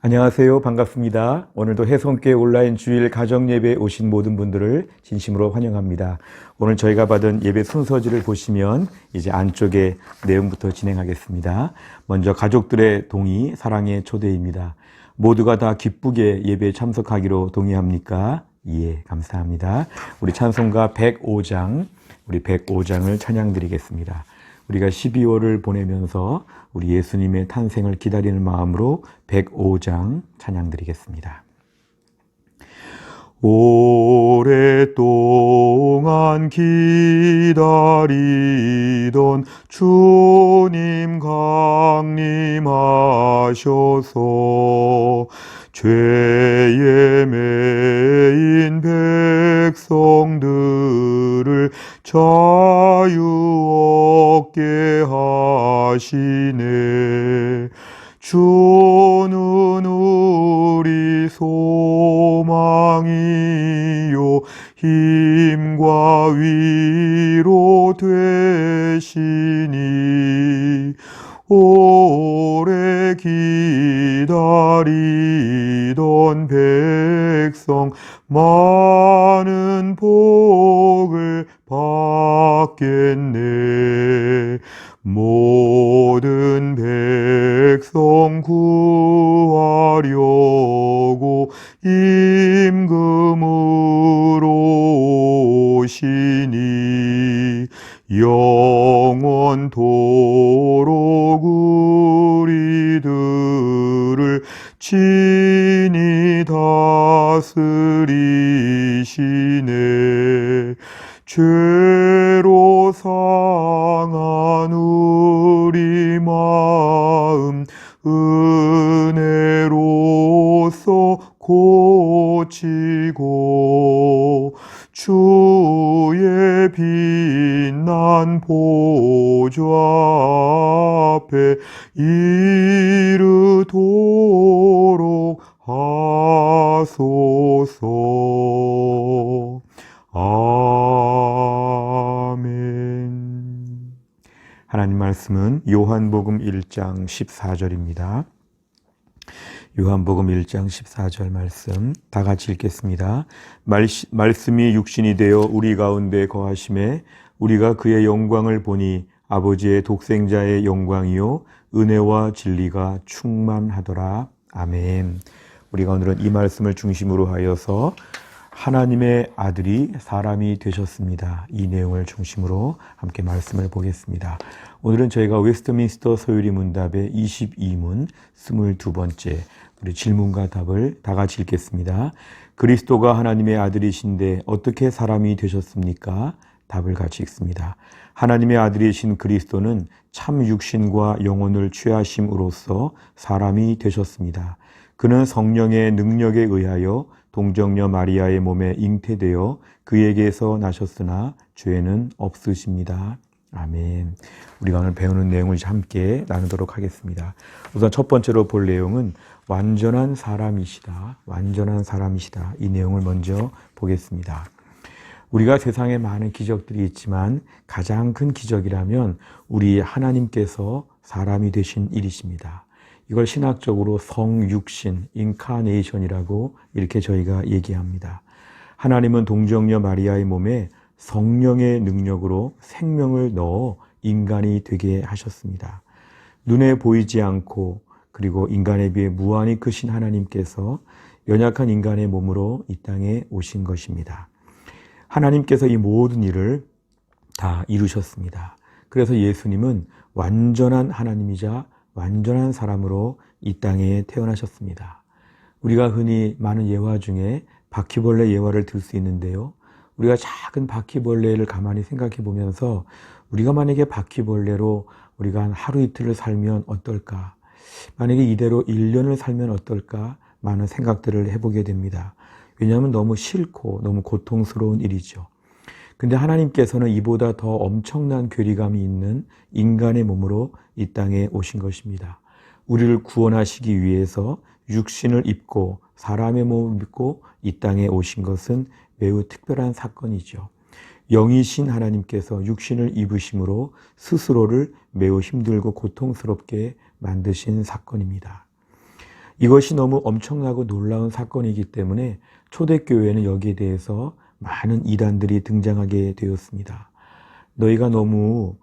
안녕하세요. 반갑습니다. 오늘도 혜성교회 온라인 주일 가정예배에 오신 모든 분들을 진심으로 환영합니다. 오늘 저희가 받은 예배 순서지를 보시면 이제 안쪽에 내용부터 진행하겠습니다. 먼저 가족들의 동의, 사랑의 초대입니다. 모두가 다 기쁘게 예배에 참석하기로 동의합니까? 예, 감사합니다. 우리 찬송가 105장, 우리 105장을 찬양드리겠습니다. 우리가 12월을 보내면서 우리 예수님의 탄생을 기다리는 마음으로 105장 찬양드리겠습니다. 오랫동안 기다리던 주님 강림하셔서 죄에 매인 백성들을 자유 얻게 하시네. 주는 우리 소망이요 힘과 위로 되시니 오래 기다리던 백성 많은 복을 받겠네. 모든 백성 구하려고 임금으로 오시니 영원토록 우리들을 친히 다스리시네. 죄로 상한 우리 마음 은혜로서 고치고 주의 빛난 보좌 앞에 이르도록 하소서. 아멘. 하나님 말씀은 요한복음 1장 14절입니다. 요한복음 1장 14절 말씀 다 같이 읽겠습니다. 말씀이 육신이 되어 우리 가운데 거하심에 우리가 그의 영광을 보니 아버지의 독생자의 영광이요 은혜와 진리가 충만하더라. 아멘. 우리가 오늘은 이 말씀을 중심으로 하여서 하나님의 아들이 사람이 되셨습니다. 이 내용을 중심으로 함께 말씀을 보겠습니다. 오늘은 저희가 웨스트민스터 소유리 문답의 22문 22번째 우리 질문과 답을 다 같이 읽겠습니다. 그리스도가 하나님의 아들이신데 어떻게 사람이 되셨습니까? 답을 같이 읽습니다. 하나님의 아들이신 그리스도는 참 육신과 영혼을 취하심으로써 사람이 되셨습니다. 그는 성령의 능력에 의하여 동정녀 마리아의 몸에 잉태되어 그에게서 나셨으나 죄는 없으십니다. 아멘. 우리가 오늘 배우는 내용을 함께 나누도록 하겠습니다. 우선 첫 번째로 볼 내용은 완전한 사람이시다. 완전한 사람이시다. 이 내용을 먼저 보겠습니다. 우리가 세상에 많은 기적들이 있지만 가장 큰 기적이라면 우리 하나님께서 사람이 되신 일이십니다. 이걸 신학적으로 성육신, 인카네이션이라고 이렇게 저희가 얘기합니다. 하나님은 동정녀 마리아의 몸에 성령의 능력으로 생명을 넣어 인간이 되게 하셨습니다. 눈에 보이지 않고 그리고 인간에 비해 무한히 크신 하나님께서 연약한 인간의 몸으로 이 땅에 오신 것입니다. 하나님께서 이 모든 일을 다 이루셨습니다. 그래서 예수님은 완전한 하나님이자 완전한 사람으로 이 땅에 태어나셨습니다. 우리가 흔히 많은 예화 중에 바퀴벌레 예화를 들 수 있는데요. 우리가 작은 바퀴벌레를 가만히 생각해 보면서 우리가 만약에 바퀴벌레로 우리가 한 하루 이틀을 살면 어떨까? 만약에 이대로 1년을 살면 어떨까? 많은 생각들을 해보게 됩니다. 왜냐하면 너무 싫고 너무 고통스러운 일이죠. 근데 하나님께서는 이보다 더 엄청난 괴리감이 있는 인간의 몸으로 이 땅에 오신 것입니다. 우리를 구원하시기 위해서 육신을 입고 사람의 몸을 입고 이 땅에 오신 것은 매우 특별한 사건이죠. 영이신 하나님께서 육신을 입으심으로 스스로를 매우 힘들고 고통스럽게 만드신 사건입니다. 이것이 너무 엄청나고 놀라운 사건이기 때문에 초대교회는 여기에 대해서 많은 이단들이 등장하게 되었습니다. 너희가 너무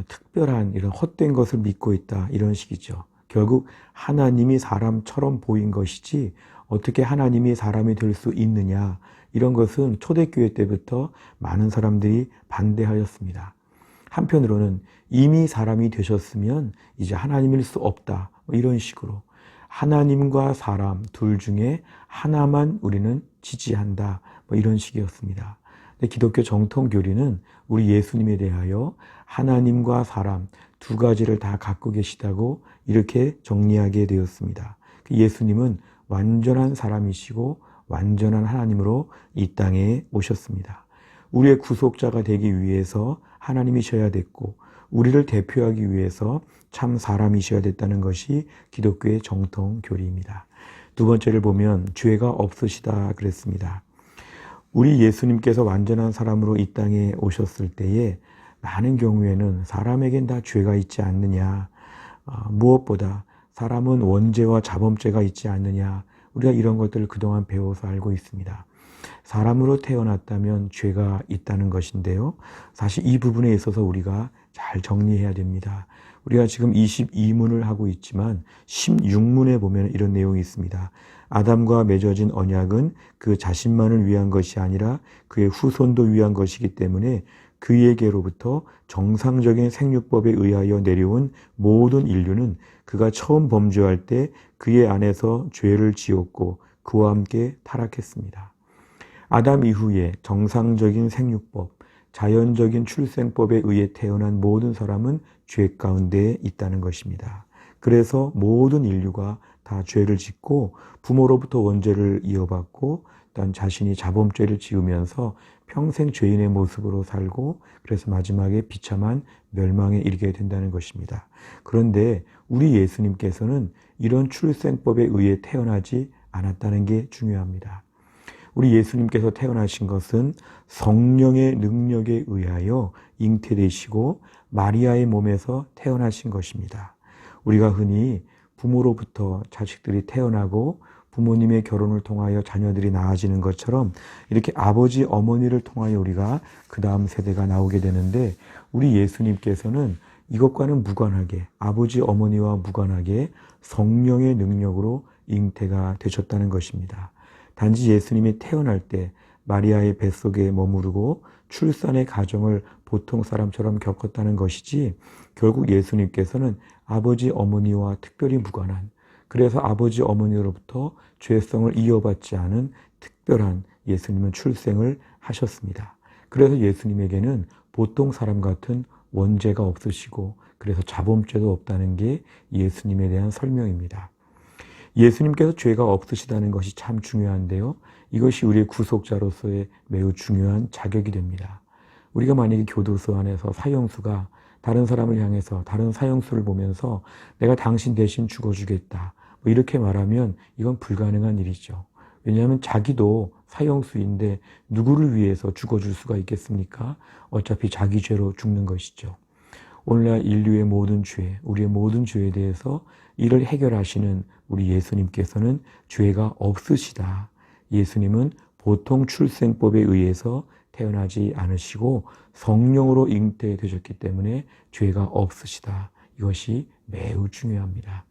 특별한 이런 헛된 것을 믿고 있다, 이런 식이죠. 결국 하나님이 사람처럼 보인 것이지 어떻게 하나님이 사람이 될 수 있느냐, 이런 것은 초대교회 때부터 많은 사람들이 반대하였습니다. 한편으로는 이미 사람이 되셨으면 이제 하나님일 수 없다, 이런 식으로 하나님과 사람 둘 중에 하나만 우리는 지지한다, 이런 식이었습니다. 근데 기독교 정통 교리는 우리 예수님에 대하여 하나님과 사람 두 가지를 다 갖고 계시다고 이렇게 정리하게 되었습니다. 예수님은 완전한 사람이시고 완전한 하나님으로 이 땅에 오셨습니다. 우리의 구속자가 되기 위해서 하나님이셔야 됐고, 우리를 대표하기 위해서 참 사람이셔야 됐다는 것이 기독교의 정통 교리입니다. 두 번째를 보면 죄가 없으시다 그랬습니다. 우리 예수님께서 완전한 사람으로 이 땅에 오셨을 때에 많은 경우에는 사람에겐 다 죄가 있지 않느냐, 무엇보다 사람은 원죄와 자범죄가 있지 않느냐, 우리가 이런 것들을 그동안 배워서 알고 있습니다. 사람으로 태어났다면 죄가 있다는 것인데요. 사실 이 부분에 있어서 우리가 잘 정리해야 됩니다. 우리가 지금 22문을 하고 있지만 16문에 보면 이런 내용이 있습니다. 아담과 맺어진 언약은 그 자신만을 위한 것이 아니라 그의 후손도 위한 것이기 때문에 그에게로부터 정상적인 생육법에 의하여 내려온 모든 인류는 그가 처음 범죄할 때 그의 안에서 죄를 지었고 그와 함께 타락했습니다. 아담 이후에 정상적인 생육법, 자연적인 출생법에 의해 태어난 모든 사람은 죄 가운데 있다는 것입니다. 그래서 모든 인류가 다 죄를 짓고 부모로부터 원죄를 이어받고 또한 자신이 자범죄를 지으면서 평생 죄인의 모습으로 살고 그래서 마지막에 비참한 멸망에 이르게 된다는 것입니다. 그런데 우리 예수님께서는 이런 출생법에 의해 태어나지 않았다는 게 중요합니다. 우리 예수님께서 태어나신 것은 성령의 능력에 의하여 잉태되시고 마리아의 몸에서 태어나신 것입니다. 우리가 흔히 부모로부터 자식들이 태어나고 부모님의 결혼을 통하여 자녀들이 낳아지는 것처럼 이렇게 아버지, 어머니를 통하여 우리가 그 다음 세대가 나오게 되는데 우리 예수님께서는 이것과는 무관하게 아버지, 어머니와 무관하게 성령의 능력으로 잉태가 되셨다는 것입니다. 단지 예수님이 태어날 때 마리아의 뱃속에 머무르고 출산의 과정을 보통 사람처럼 겪었다는 것이지 결국 예수님께서는 아버지, 어머니와 특별히 무관한, 그래서 아버지, 어머니로부터 죄성을 이어받지 않은 특별한 예수님은 출생을 하셨습니다. 그래서 예수님에게는 보통 사람 같은 원죄가 없으시고 그래서 자범죄도 없다는 게 예수님에 대한 설명입니다. 예수님께서 죄가 없으시다는 것이 참 중요한데요. 이것이 우리의 구속자로서의 매우 중요한 자격이 됩니다. 우리가 만약에 교도소 안에서 사형수가 다른 사람을 향해서 다른 사형수를 보면서 내가 당신 대신 죽어주겠다, 이렇게 말하면 이건 불가능한 일이죠. 왜냐하면 자기도 사형수인데 누구를 위해서 죽어줄 수가 있겠습니까? 어차피 자기 죄로 죽는 것이죠. 오늘날 인류의 모든 죄, 우리의 모든 죄에 대해서 이를 해결하시는 우리 예수님께서는 죄가 없으시다. 예수님은 보통 출생법에 의해서 태어나지 않으시고 성령으로 잉태되셨기 때문에 죄가 없으시다. 이것이 매우 중요합니다.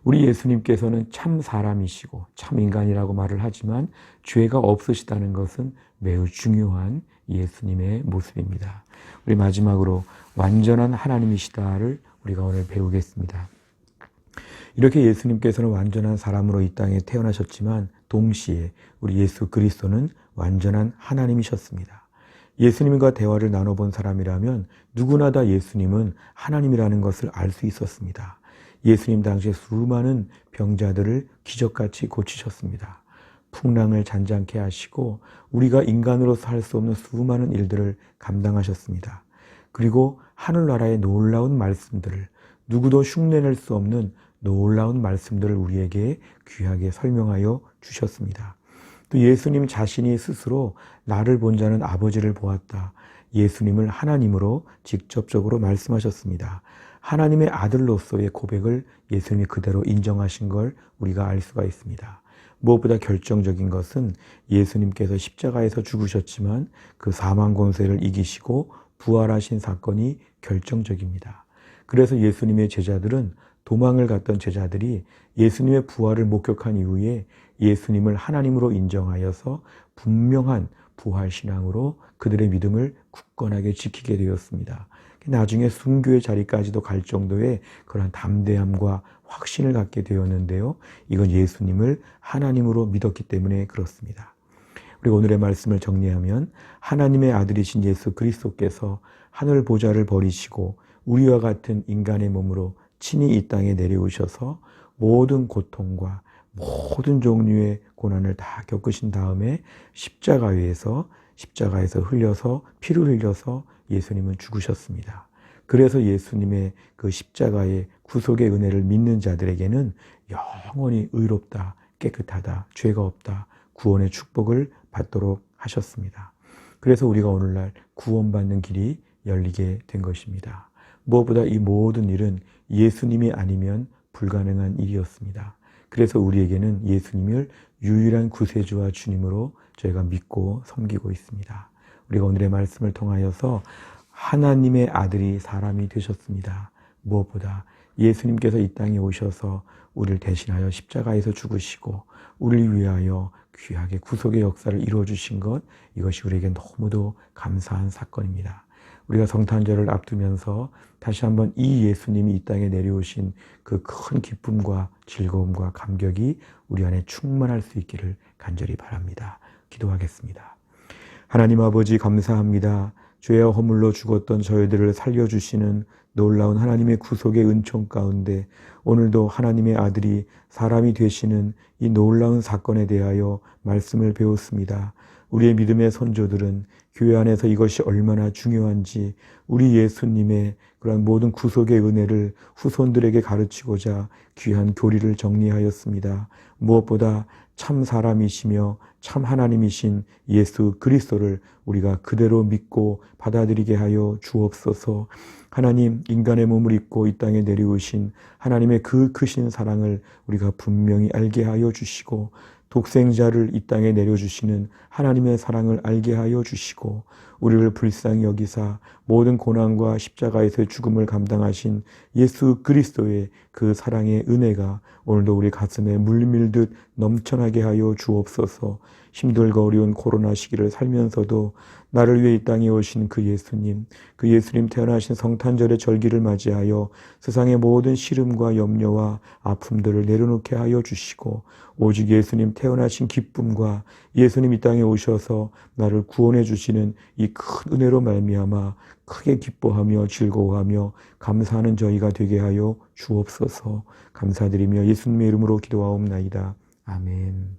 우리 예수님께서는 참 사람이시고 참 인간이라고 말을 하지만 죄가 없으시다는 것은 매우 중요한 예수님의 모습입니다. 우리 마지막으로 완전한 하나님이시다를 우리가 오늘 배우겠습니다. 이렇게 예수님께서는 완전한 사람으로 이 땅에 태어나셨지만 동시에 우리 예수 그리스도는 완전한 하나님이셨습니다. 예수님과 대화를 나눠본 사람이라면 누구나 다 예수님은 하나님이라는 것을 알 수 있었습니다. 예수님 당시에 수많은 병자들을 기적같이 고치셨습니다. 풍랑을 잔잔케 하시고 우리가 인간으로서 할 수 없는 수많은 일들을 감당하셨습니다. 그리고 하늘나라의 놀라운 말씀들을, 누구도 흉내낼 수 없는 놀라운 말씀들을 우리에게 귀하게 설명하여 주셨습니다. 또 예수님 자신이 스스로 나를 본 자는 아버지를 보았다. 예수님을 하나님으로 직접적으로 말씀하셨습니다. 하나님의 아들로서의 고백을 예수님이 그대로 인정하신 걸 우리가 알 수가 있습니다. 무엇보다 결정적인 것은 예수님께서 십자가에서 죽으셨지만 그 사망 권세를 이기시고 부활하신 사건이 결정적입니다. 그래서 예수님의 제자들은, 도망을 갔던 제자들이 예수님의 부활을 목격한 이후에 예수님을 하나님으로 인정하여서 분명한 부활신앙으로 그들의 믿음을 굳건하게 지키게 되었습니다. 나중에 순교의 자리까지도 갈 정도의 그런 담대함과 확신을 갖게 되었는데요. 이건 예수님을 하나님으로 믿었기 때문에 그렇습니다. 우리가 오늘의 말씀을 정리하면, 하나님의 아들이신 예수 그리스도께서 하늘 보좌를 버리시고 우리와 같은 인간의 몸으로 친히 이 땅에 내려오셔서 모든 고통과 모든 종류의 고난을 다 겪으신 다음에 십자가에서 흘려서, 피를 흘려서 예수님은 죽으셨습니다. 그래서 예수님의 그 십자가의 구속의 은혜를 믿는 자들에게는 영원히 의롭다, 깨끗하다, 죄가 없다, 구원의 축복을 받도록 하셨습니다. 그래서 우리가 오늘날 구원받는 길이 열리게 된 것입니다. 무엇보다 이 모든 일은 예수님이 아니면 불가능한 일이었습니다. 그래서 우리에게는 예수님을 유일한 구세주와 주님으로 저희가 믿고 섬기고 있습니다. 우리가 오늘의 말씀을 통하여서 하나님의 아들이 사람이 되셨습니다. 무엇보다 예수님께서 이 땅에 오셔서 우리를 대신하여 십자가에서 죽으시고 우리를 위하여 귀하게 구속의 역사를 이루어주신 것, 이것이 우리에게 너무도 감사한 사건입니다. 우리가 성탄절을 앞두면서 다시 한번 이 예수님이 이 땅에 내려오신 그 큰 기쁨과 즐거움과 감격이 우리 안에 충만할 수 있기를 간절히 바랍니다. 기도하겠습니다. 하나님 아버지, 감사합니다. 죄와 허물로 죽었던 저희들을 살려주시는 놀라운 하나님의 구속의 은총 가운데 오늘도 하나님의 아들이 사람이 되시는 이 놀라운 사건에 대하여 말씀을 배웠습니다. 우리의 믿음의 선조들은 교회 안에서 이것이 얼마나 중요한지 우리 예수님의 그런 모든 구속의 은혜를 후손들에게 가르치고자 귀한 교리를 정리하였습니다. 무엇보다 참 사람이시며 참 하나님이신 예수 그리스도를 우리가 그대로 믿고 받아들이게 하여 주옵소서. 하나님, 인간의 몸을 입고 이 땅에 내려오신 하나님의 그 크신 사랑을 우리가 분명히 알게 하여 주시고, 독생자를 이 땅에 내려주시는 하나님의 사랑을 알게 하여 주시고, 우리를 불쌍히 여기사 모든 고난과 십자가에서의 죽음을 감당하신 예수 그리스도의 그 사랑의 은혜가 오늘도 우리 가슴에 물밀듯 넘쳐나게 하여 주옵소서. 힘들고 어려운 코로나 시기를 살면서도 나를 위해 이 땅에 오신 그 예수님 태어나신 성탄절의 절기를 맞이하여 세상의 모든 시름과 염려와 아픔들을 내려놓게 하여 주시고, 오직 예수님 태어나신 기쁨과 예수님 이 땅에 오셔서 나를 구원해 주시는 이 큰 은혜로 말미암아 크게 기뻐하며 즐거워하며 감사하는 저희가 되게 하여 주옵소서. 감사드리며 예수님의 이름으로 기도하옵나이다. 아멘.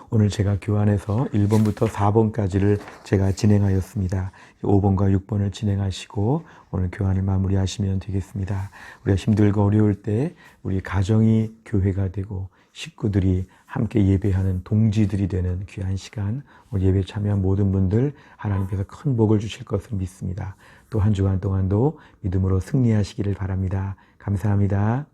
오늘 제가 교환해서 1번부터 4번까지를 제가 진행하였습니다. 5번과 6번을 진행하시고 오늘 교환을 마무리하시면 되겠습니다. 우리가 힘들고 어려울 때 우리 가정이 교회가 되고 식구들이 함께 예배하는 동지들이 되는 귀한 시간, 오늘 예배 참여한 모든 분들 하나님께서 큰 복을 주실 것을 믿습니다. 또 한 주간 동안도 믿음으로 승리하시기를 바랍니다. 감사합니다.